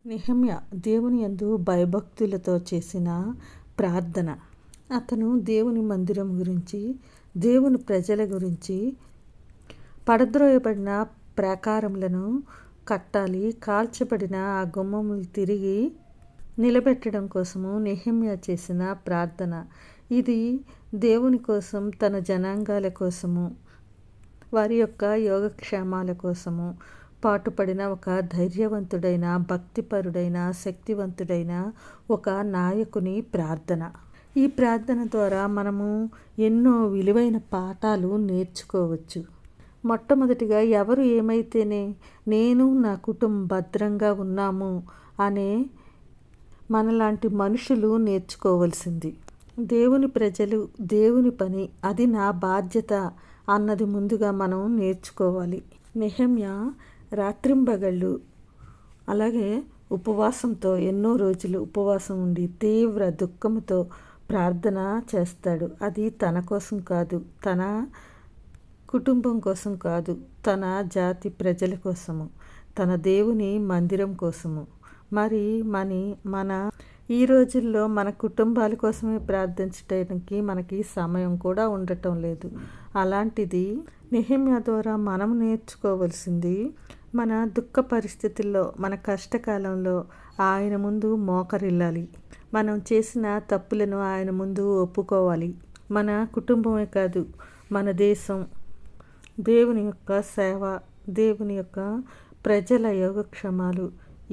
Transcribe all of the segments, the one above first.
నెహెమ్యా దేవుని యందు భయభక్తులతో చేసిన ప్రార్థన. అతను దేవుని మందిరం గురించి, దేవుని ప్రజల గురించి, పడద్రోయబడిన ప్రాకారములను కట్టాలి, కాల్చబడిన ఆ గుమ్మములు తిరిగి నిలబెట్టడం కోసము నెహెమ్యా చేసిన ప్రార్థన. ఇది దేవుని కోసం, తన జనాంగాల కోసము, వారి యొక్క యోగక్షేమాల కోసము పాటుపడిన ఒక ధైర్యవంతుడైన, భక్తిపరుడైన, శక్తివంతుడైన ఒక నాయకుని ప్రార్థన. ఈ ప్రార్థన ద్వారా మనము ఎన్నో విలువైన పాఠాలు నేర్చుకోవచ్చు. మొట్టమొదటిగా ఎవరు ఏమైతేనే నేను నా కుటుంబం భద్రంగా ఉన్నాము అనే మనలాంటి మనుషులు నేర్చుకోవలసింది. దేవుని ప్రజలు, దేవుని పని, అది నా బాధ్యత అన్నది ముందుగా మనం నేర్చుకోవాలి. నెహెమ్యా రాత్రింబగళ్ళు అలాగే ఉపవాసంతో ఎన్నో రోజులు ఉపవాసం ఉండి తీవ్ర దుఃఖంతో ప్రార్థన చేస్తాడు. అది తన కోసం కాదు, తన కుటుంబం కోసం కాదు, తన జాతి ప్రజల కోసము, తన దేవుని మందిరం కోసము. మరి మన ఈ రోజుల్లో మన కుటుంబాల కోసమే ప్రార్థించడానికి మనకి సమయం కూడా ఉండటం లేదు. అలాంటిది నెహెమ్యా ద్వారా మనం నేర్చుకోవలసింది, మన దుఃఖ పరిస్థితుల్లో, మన కష్టకాలంలో ఆయన ముందు మోకరిల్లాలి. మనం చేసిన తప్పులను ఆయన ముందు ఒప్పుకోవాలి. మన కుటుంబమే కాదు, మన దేశం, దేవుని యొక్క సేవ, దేవుని యొక్క ప్రజల యోగక్షేమాలు,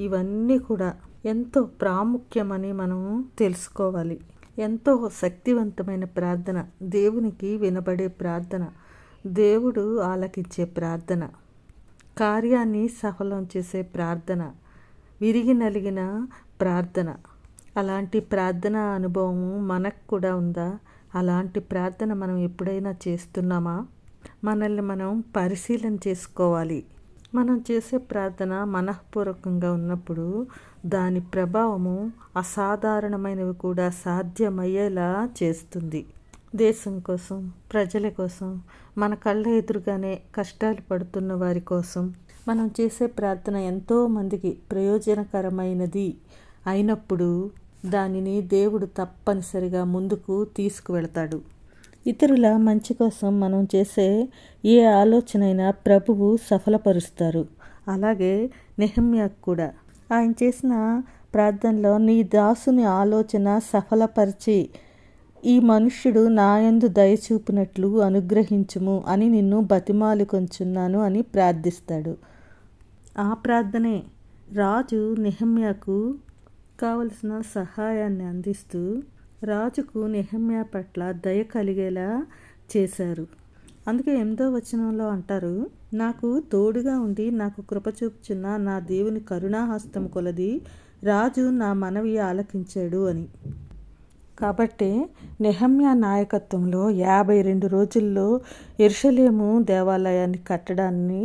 ఇవన్నీ కూడా ఎంతో ప్రాముఖ్యమని మనం తెలుసుకోవాలి. ఎంతో శక్తివంతమైన ప్రార్థన, దేవునికి వినబడే ప్రార్థన, దేవుడు ఆలకించే ప్రార్థన, కార్యాన్ని సఫలం చేసే ప్రార్థన, విరిగి నలిగిన ప్రార్థన. అలాంటి ప్రార్థన అనుభవం మనకు కూడా ఉందా? అలాంటి ప్రార్థన మనం ఎప్పుడైనా చేస్తున్నామా? మనల్ని మనం పరిశీలన చేసుకోవాలి. మనం చేసే ప్రార్థన మనఃపూర్వకంగా ఉన్నప్పుడు దాని ప్రభావము అసాధారణమైనవి కూడా సాధ్యమయ్యేలా చేస్తుంది. దేశం కోసం, ప్రజల కోసం, మన కళ్ళ ఎదురుగానే కష్టాలు పడుతున్న వారి కోసం మనం చేసే ప్రార్థన ఎంతోమందికి ప్రయోజనకరమైనది అయినప్పుడు దానిని దేవుడు తప్పనిసరిగా ముందుకు తీసుకువెళతాడు. ఇతరుల మంచి కోసం మనం చేసే ఏ ఆలోచనైనా ప్రభువు సఫలపరుస్తారు. అలాగే నెహెమ్యాకు కూడా ఆయన చేసిన ప్రార్థనలో, నీ దాసుని ఆలోచన సఫలపరిచి ఈ మనుష్యుడు నాయందు దయచూపినట్లు అనుగ్రహించుము అని నిన్ను బతిమాలుకొంచున్నాను అని ప్రార్థిస్తాడు. ఆ ప్రార్థనే రాజు నెహెమ్యాకు కావలసిన సహాయాన్ని అందిస్తూ రాజుకు నెహెమ్యా పట్ల దయ కలిగేలా చేశారు. అందుకే 8వ వచనంలో అంటారు, నాకు తోడుగా ఉండి నాకు కృప చూపుచున్న నా దేవుని కరుణాహస్తం కొలది రాజు నా మనవి ఆలకించాడు అని. కాబట్టి నెహెమ్యా నాయకత్వంలో 52 రోజుల్లో యెరూషలేము దేవాలయాన్ని కట్టడాన్ని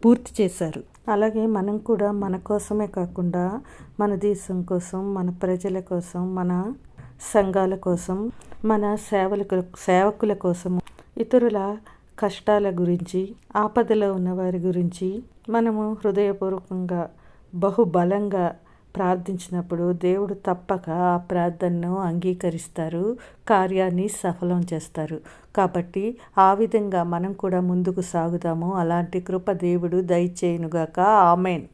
పూర్తి చేశారు. అలాగే మనం కూడా మన కోసమే కాకుండా మన దేశం కోసం, మన ప్రజల కోసం, మన సంఘాల కోసం, మన సేవకుల కోసం, ఇతరుల కష్టాల గురించి, ఆపదలో ఉన్నవారి గురించి మనము హృదయపూర్వకంగా బహుబలంగా ప్రార్థించినప్పుడు దేవుడు తప్పక ఆ ప్రార్థనను అంగీకరిస్తారు, కార్యాన్ని సఫలం చేస్తారు. కాబట్టి ఆ విధంగా మనం కూడా ముందుకు సాగుదాము. అలాంటి కృప దేవుడు దయచేయునుగాక. ఆమేన్.